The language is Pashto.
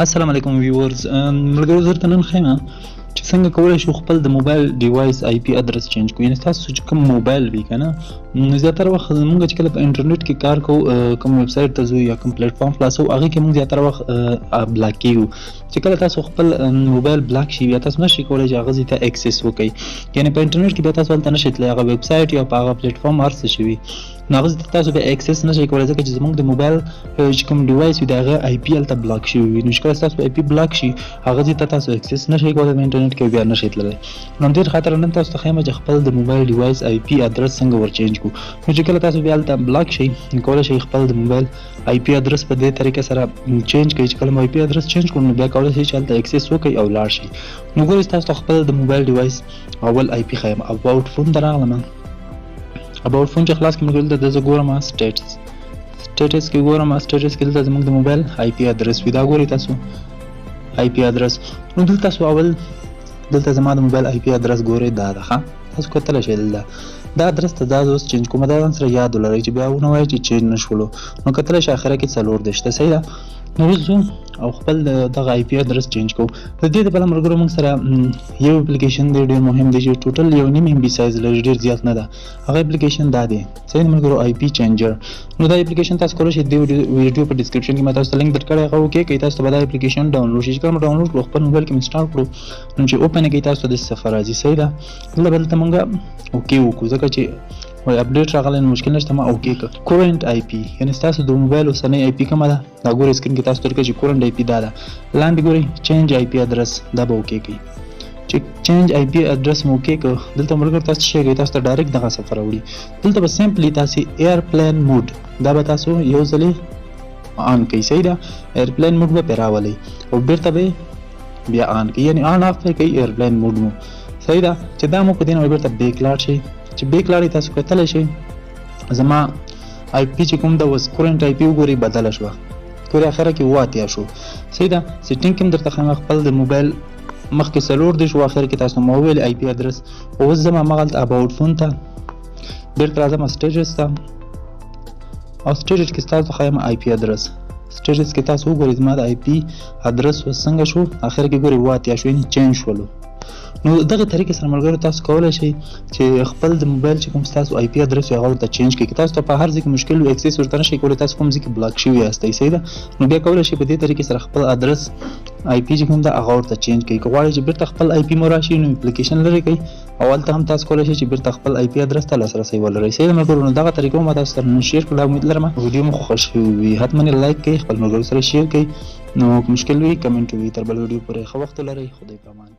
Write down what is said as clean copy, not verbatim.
السلام علیکم ویورز ملګرو زه درته نن ښیم چې څنګه کولی شو خپل د موبایل ډیوایس آی پی ادرس چینج کړو. یعنې ستاسو چې کوم موبایل وي که نه زیاتره وخت موږ چې کله په انټرنیټ کې کار کوو کوم ویب سایټ ته ځو یا کوم پلیټ فارم خلاصوو هغې کې موږ زیاتره وخت بلاک کېږو. چې کله تاسو خپل موبایل بلاک شي بیا تاسو نشئ کولی چې هغه ځای ته اکسس وکئ. یعنې په انټرنیټ کې بیا تاسو هلته نشئ تللی، هغه ویب سایټ یا په هغه پلیټ فارم هر څه چې وي نو هغه ځای ته تاسو بیا اکسس نشئ کولی ځکه چې زموږ د موبایل چې کوم ډیوایس وي د هغه آی پي هلته بلاک شوي وي. نو چې کله ستاسو آی پي بلاک شي هغه ځای ته تاسو اکسس نشئ کولی په انټرنیټ کې بیا نشئ تللی. نو همدې خاطر نن تاسو ته ښیم چې خپل د موبایل ډیوایس آی پي ادرس څنګه ور چینج کړو. نو چې کله تاسو بیا هلته بلاک شئ نو کولی شئ خپل د موبایل آی پي ادرس په دې طریقه سره چینج کړئ چې کله مو آی پي ادرس چینج کړو نو بیا کولی شئ چې هلته اکسس وکړئ او لاړ شئ. نو ګورئ تاسو ته خپل د موبایل ډیوایس اول آی پي ښیم. اباوټ فون ته راغلم، اباوټ فون چې خلاص کړم دلته د زه ګورم سټیټس کې ګورم. سټیټس کې دلته زموږ د موبایل آی پي ادرس وي، دا ګورئ تاسو آی پي ادرس. نو دلته تاسو اول دلته زما د موبایل آی پي ادرس ګورئ دا ده ښه، تاسو کتلی شئ دلته دا ادرس ته دا اوس چینج کوم. دا ځان سره یاد ولرئ چې بیا ونه وایئ چې چینج نه شولو. نو کتلی شئ اخره کې 40 صحیح ده. نو اوس ځو او خپل دغه آی پي ادرس چینج کوو. د دې دپاره ملګرو موږ سره یو اپلیکیشن دی ډېر مهم دی چې ټوټل 1.5 MB سایز لري، ډېر زیات نه ده. هغه اپلیکیشن دا دی صحیح ده ملګرو، آی پي چینجر. نو دا اپلیکیشن تاسو کولی شئ د ویډیو په ډسکرپشن کې ما تاسو ته لینک درکړی هغه وکړئ، تاسو ته به دا اپلیکیشن ډاونلوډ شي. چې کله مو ډاونلوډ کړو خپل موبایل کې مو انسټال کړو نو چې اوپن یې کوئ تاسو ته داسې صفحه راځي صحیح ده. دلته به دلته موږ اوکې وکړو ځکه چې وایي اپډیټ راغلی نو مشکل نشته، ما اوکې کړ. کورنټ آی پي یعنې ستاسو د موبایل اوسنۍ آی پي کومه ده دا ګورئ سکرین کې تاسو ته درکړي چې کورنټ آی پي دا ده. لاندې ګورئ چینج آی پي ادرس دا به اوکې کوئ. چې چینج آی پي ادرس مو اوکې کړ دلته ملګرو تاسو شی کوئ تاسو ته ډایرکټ دغه صفحه راوړي. دلته به سمپلی تاسې ایرپلین موډ دا به تاسو یو ځلې آن کوئ صحیح ده. ایرپلین موډ به پرې راولئ او بېرته به بیا آن کوئ، یعنې آن آف به کوئ ایرپلین موډ مو صحیح ده. چې دا مو په دې نه بېرته بیک لاړ شئ. چې بیک لاړئ تاسو کتلی شئ زما آی پي چې کوم ده اوس کورنټ آی پي وګورئ بدله شوه، ګورئ اخره کې 7 شو صحیح ده. سیټینګ کې هم درته ښیم خپل د موبایل مخکې 40 شو اخر کې تاسو ما وویل آی پي ادرس. اوس ځم هماغلته اباوټ فون ته بېرته راځم سټیټس ته او سټیټس کې ستاسو ښیم آی پي ادرس. سټیټس کې تاسو وګورئ زما د آی پي ادرس اوس څنګه شو اخر کې ګورئ 7 شو یعنې چینج شولو. نو دغه طریقې سره ملګرو تاسو کولی شئ چې خپل د موبایل چې کوم ستاسو آی پي ادرس وي هغه ورته چینج کړئ. که تاسو ته په هر ځای کې مشکل وي اکسس ورته نشئ کولی، تاسو کوم ځای کې بلاک شوي یاستئ صحیح ده. نو بیا کولی شئ په دې طریقې سره خپل ادرس آی پي چې کوم ده هغه ورته چینج کړئ. که غواړئ چې بېرته خپل آی پي مو راشي نو اپلیکیشن لرې کړئ او هلته هم تاسو کولی شئ چې بېرته خپل آی پي ادرس ته لاسرسی ولرئ صحیح ده ملګرو. نو دغه طریقه ما تاسو سره نن شیر کړله، امید لرم ویډیو مو خوښ شوی وي. حتما یې لایک کړئ، خپل ملګرو سره شیر کړئ. نو مشکل وي کمنټ وي. تر بل ویډیو پورې ښه وخت ولرئ. خدای په امان.